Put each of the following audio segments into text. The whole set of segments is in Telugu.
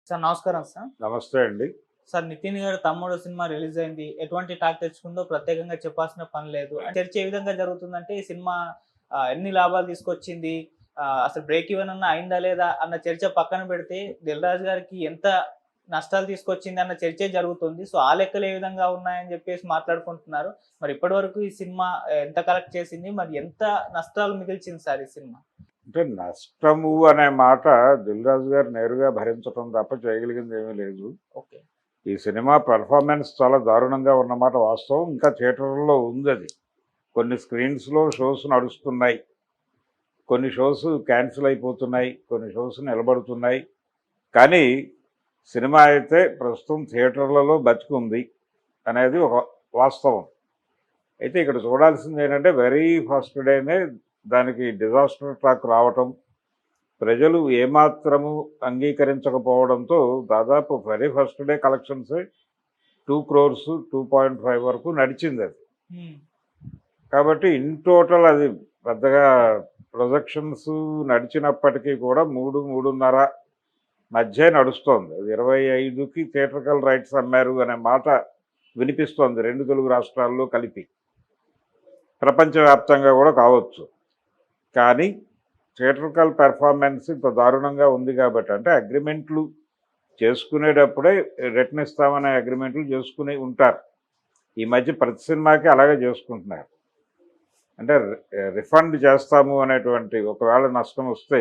సార్ నమస్కారం సార్. నమస్తే అండి. సార్ 'నితిన్' గారి 'తమ్ముడు' సినిమా రిలీజ్ అయింది. ఎటువంటి టాక్ తెచ్చుకుందో ప్రత్యేకంగా చెప్పాల్సిన పని లేదు. చర్చ ఏ విధంగా జరుగుతుందంటే ఈ సినిమా ఎన్ని లాభాలు తీసుకొచ్చింది? అసలు బ్రేక్ ఈవెన్ అన్నా అయిందా లేదా? అన్న చర్చ పక్కన పెడితే 'దిల్ రాజు' గారికి ఎంత నష్టాలు తీసుకొచ్చింది అన్న చర్చే జరుగుతుంది. సో, ఆ లెక్కలు ఏ విధంగా ఉన్నాయని చెప్పేసి మాట్లాడుకుంటున్నారు. మరి ఇప్పటివరకు ఈ సినిమా ఎంత కలెక్ట్ చేసింది? మరి ఎంత నష్టాలు మిగిల్చింది సార్ ఈ సినిమా? అంటే నష్టము అనే మాట 'దిల్ రాజు' గారు నేరుగా భరించడం తప్ప చేయగలిగింది ఏమీ లేదు. ఓకే. ఈ సినిమా పెర్ఫార్మెన్స్ చాలా దారుణంగా ఉన్నమాట వాస్తవం. ఇంకా థియేటర్‌లో ఉందది. కొన్ని స్క్రీన్స్‌లో షోస్ నడుస్తున్నాయి. కొన్ని షోస్ క్యాన్సిల్ అయిపోతున్నాయి. కొన్ని షోస్ నిలబడుతున్నాయి. కానీ సినిమా అయితే ప్రస్తుతం థియేటర్లలో బతికుంది అనేది ఒక వాస్తవం. అయితే ఇక్కడ చూడాల్సింది ఏంటంటే వెరీ ఫస్ట్ డేనే దానికి డిజాస్టర్ టాక్ రావటం, ప్రజలు ఏమాత్రము అంగీకరించకపోవడంతో దాదాపు వెరీ ఫస్ట్ డే కలెక్షన్సే 2 crores 2.5 వరకు నడిచింది అది. కాబట్టి ఇన్ టోటల్ అది పెద్దగా ప్రొజెక్షన్స్ నడిచినప్పటికీ కూడా 3-3.5 మధ్య నడుస్తోంది. అది 25కి థియేట్రికల్ రైట్స్ అమ్మారు అనే మాట వినిపిస్తోంది 2 తెలుగు రాష్ట్రాల్లో కలిపి. ప్రపంచవ్యాప్తంగా కూడా కావచ్చు. కానీ థియేట్రికల్ పెర్ఫార్మెన్స్ ఇంత దారుణంగా ఉంది కాబట్టి, అంటే అగ్రిమెంట్లు చేసుకునేటప్పుడే రిటర్న్ ఇస్తామనే అగ్రిమెంట్లు చేసుకుని ఉంటారు. ఈ మధ్య ప్రతి సినిమాకి అలాగే చేసుకుంటున్నారు. అంటే రిఫండ్ చేస్తాము అనేటువంటి, ఒకవేళ నష్టం వస్తే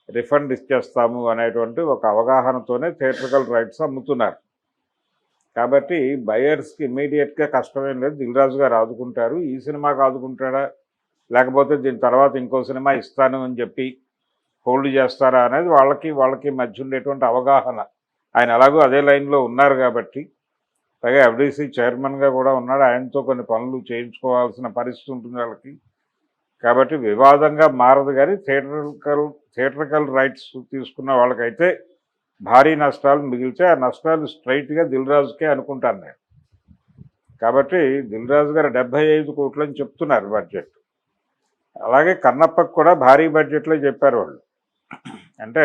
రిఫండ్ ఇచ్చేస్తాము అనేటువంటి ఒక అవగాహనతోనే థియేట్రికల్ రైట్స్ అమ్ముతున్నారు. కాబట్టి బయర్స్కి ఇమ్మీడియట్గా కష్టమేం లేదు. 'దిల్ రాజు' గారు ఆదుకుంటారు. ఈ సినిమాకి ఆదుకుంటాడా, లేకపోతే దీని తర్వాత ఇంకో సినిమా ఇస్తాను అని చెప్పి హోల్డ్ చేస్తారా అనేది వాళ్ళకి మధ్య ఉండేటువంటి అవగాహన. ఆయన ఎలాగో అదే లైన్లో ఉన్నారు కాబట్టి, పైగా ఎఫ్డీసీ చైర్మన్గా కూడా ఉన్నాడు. ఆయనతో కొన్ని పనులు చేయించుకోవాల్సిన పరిస్థితి ఉంటుంది వాళ్ళకి. కాబట్టి వివాదంగా మారదు. కానీ థియేట్రికల్ రైట్స్ తీసుకున్న వాళ్ళకైతే భారీ నష్టాలు మిగిల్చే, ఆ నష్టాలు స్ట్రైట్గా 'దిల్ రాజు'కే అనుకుంటాను నేను. కాబట్టి 'దిల్ రాజు' గారు 75 కోట్లు అని చెప్తున్నారు బడ్జెట్. అలాగే కన్నప్పకు కూడా భారీ బడ్జెట్లో చెప్పారు వాళ్ళు. అంటే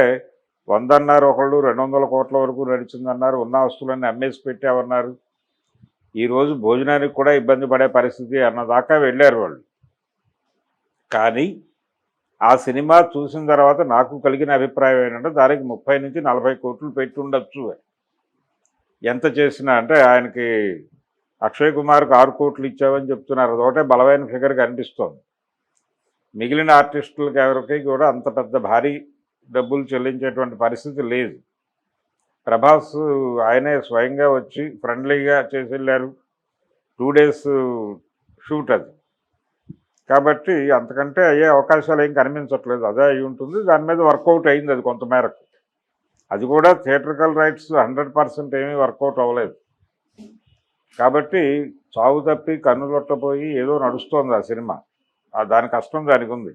100 అన్నారు ఒకళ్ళు, 200 కోట్ల వరకు నడిచిందన్నారు, ఉన్న వస్తువులన్నీ అమ్మేసి పెట్టామన్నారు, ఈరోజు భోజనానికి కూడా ఇబ్బంది పడే పరిస్థితి అన్నదాకా వెళ్ళారు వాళ్ళు. కానీ ఆ సినిమా చూసిన తర్వాత నాకు కలిగిన అభిప్రాయం ఏంటంటే దానికి 30-40 కోట్లు పెట్టి ఉండొచ్చు. ఎంత చేసినా, అంటే ఆయనకి అక్షయ్ కుమార్కి 6 కోట్లు ఇచ్చామని చెప్తున్నారు. అదొకటే బలమైన ఫిగర్ కనిపిస్తోంది. మిగిలిన ఆర్టిస్టులకి ఎవరికి కూడా అంత పెద్ద భారీ డబ్బులు చెల్లించేటువంటి పరిస్థితి లేదు. ప్రభాస్ ఆయనే స్వయంగా వచ్చి ఫ్రెండ్లీగా చేసి వెళ్ళారు. 2 days షూట్ అది. కాబట్టి అంతకంటే అయ్యే అవకాశాలు ఏం కనిపించట్లేదు. అదే అయి ఉంటుంది. దాని మీద వర్కౌట్ అయింది అది కొంతమేరకు. అది కూడా థియేట్రికల్ రైట్స్ 100% ఏమీ వర్కౌట్ అవ్వలేదు. కాబట్టి చావు తప్పి కన్నులొట్టపోయి ఏదో నడుస్తోంది ఆ సినిమా. దాని కష్టం దానికి ఉంది.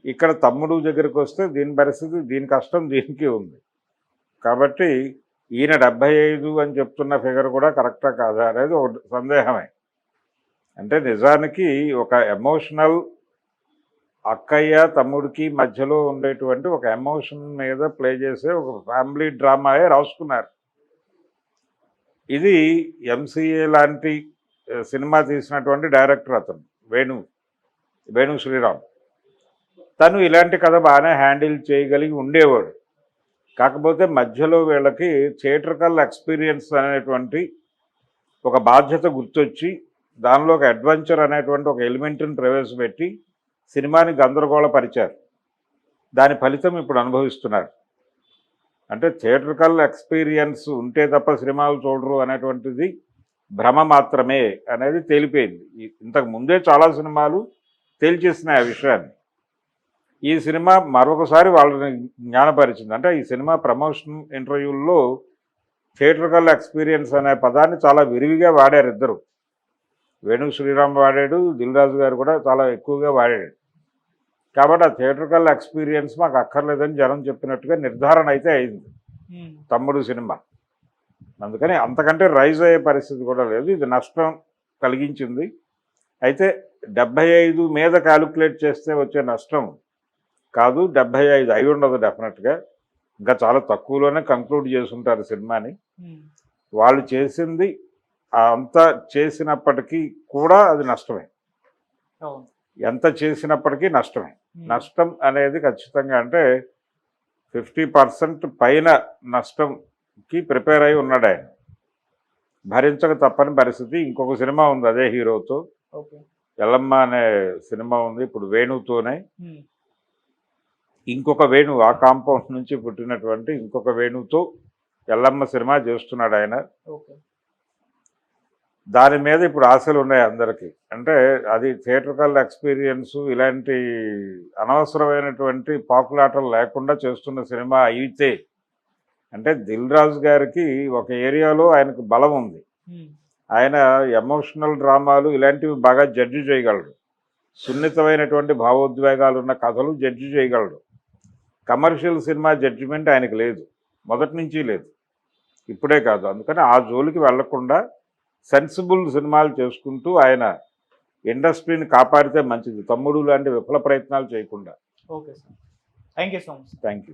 ఇక్కడ 'తమ్ముడు' దగ్గరికి వస్తే దీని పరిస్థితి, దీని కష్టం దీనికి ఉంది. కాబట్టి ఈయన 75 అని చెప్తున్న ఫిగర్ కూడా కరెక్టా కాదా అనేది ఒక సందేహమే. అంటే నిజానికి ఒక ఎమోషనల్, అక్కయ్య తమ్ముడికి మధ్యలో ఉండేటువంటి ఒక ఎమోషన్ మీద ప్లే చేసే ఒక ఫ్యామిలీ డ్రామాయే రాసుకున్నారు. ఇది ఎంసీఏ లాంటి సినిమా తీసినటువంటి డైరెక్టర్ అతను వేణు శ్రీరామ్. తను ఇలాంటి కథ బాగానే హ్యాండిల్ చేయగలిగి ఉండేవాడు. కాకపోతే మధ్యలో వీళ్ళకి థియేట్రికల్ ఎక్స్పీరియన్స్ అనేటువంటి ఒక బాధ్యత గుర్తొచ్చి దానిలో ఒక అడ్వెంచర్ అనేటువంటి ఒక ఎలిమెంట్ని ప్రవేశపెట్టి సినిమాని గందరగోళపరిచారు. దాని ఫలితం ఇప్పుడు అనుభవిస్తున్నారు. అంటే థియేట్రికల్ ఎక్స్పీరియన్స్ ఉంటే తప్ప సినిమాలు చూడరు అనేటువంటిది భ్రమ మాత్రమే అనేది తేలిపోయింది. ఇంతకు ముందే చాలా సినిమాలు తేల్చేసినాయి ఆ విషయాన్ని. ఈ సినిమా మరొకసారి వాళ్ళని జ్ఞానపరిచింది. అంటే ఈ సినిమా ప్రమోషన్ ఇంటర్వ్యూల్లో థియేట్రికల్ ఎక్స్పీరియన్స్ అనే పదాన్ని చాలా విరివిగా వాడారు ఇద్దరు. వేణు శ్రీరామ్ వాడాడు, 'దిల్ రాజు' గారు కూడా చాలా ఎక్కువగా వాడాడు. కాబట్టి ఆ థియేట్రికల్ ఎక్స్పీరియన్స్ మాకు అక్కర్లేదని జనం చెప్పినట్టుగా నిర్ధారణ అయితే అయింది 'తమ్ముడు' సినిమా. అందుకని అంతకంటే రైజ్ అయ్యే పరిస్థితి కూడా లేదు. ఇది నష్టం కలిగించింది. అయితే 75 మీద క్యాలిక్యులేట్ చేస్తే వచ్చే నష్టం కాదు, 75 అయి ఉండదు డెఫినెట్గా. ఇంకా చాలా తక్కువలోనే కంక్లూడ్ చేసుంటారు సినిమాని. ఉమ్, వాళ్ళు చేసింది అంతా చేసినప్పటికీ కూడా అది నష్టమే. అవును. ఎంత చేసినప్పటికీ నష్టమే. ఉమ్, నష్టం అనేది ఖచ్చితంగా అంటే 50% పైన నష్టంకి ప్రిపేర్ అయి ఉన్నాడు ఆయన. భరించక తప్పని పరిస్థితి. ఇంకొక సినిమా ఉంది అదే హీరోతో, ఓకే. ఎల్లమ్మ అనే సినిమా ఉంది ఇప్పుడు వేణుతోనే. ఉమ్, ఇంకొక వేణు ఆ కాంపౌండ్ నుంచి పుట్టినటువంటి ఇంకొక వేణుతో ఎల్లమ్మ సినిమా చేస్తున్నాడు ఆయన. ఓకే. దాని మీద ఇప్పుడు ఆశలు ఉన్నాయి అందరికీ. అంటే అది థియేట్రికల్ ఎక్స్పీరియన్స్ ఇలాంటి అనవసరమైనటువంటి పాకులాటలు లేకుండా చేస్తున్న సినిమా అయితే, అంటే దిల్ రాజు గారికి ఒక ఏరియాలో ఆయనకు బలం ఉంది. ఉమ్, ఆయన ఎమోషనల్ డ్రామాలు ఇలాంటివి బాగా జడ్జి చేయగలడు. సున్నితమైనటువంటి భావోద్వేగాలు ఉన్న కథలు జడ్జి చేయగలడు. కమర్షియల్ సినిమా జడ్జిమెంట్ ఆయనకు లేదు, మొదటి నుంచి లేదు, ఇప్పుడే కాదు. అందుకని ఆ జోలికి వెళ్లకుండా సెన్సిబుల్ సినిమాలు చేసుకుంటూ ఆయన ఇండస్ట్రీని కాపాడితే మంచిది, తమ్ముడు లాంటి విఫల ప్రయత్నాలు చేయకుండా. Okay sir, thank you so much. Thank you.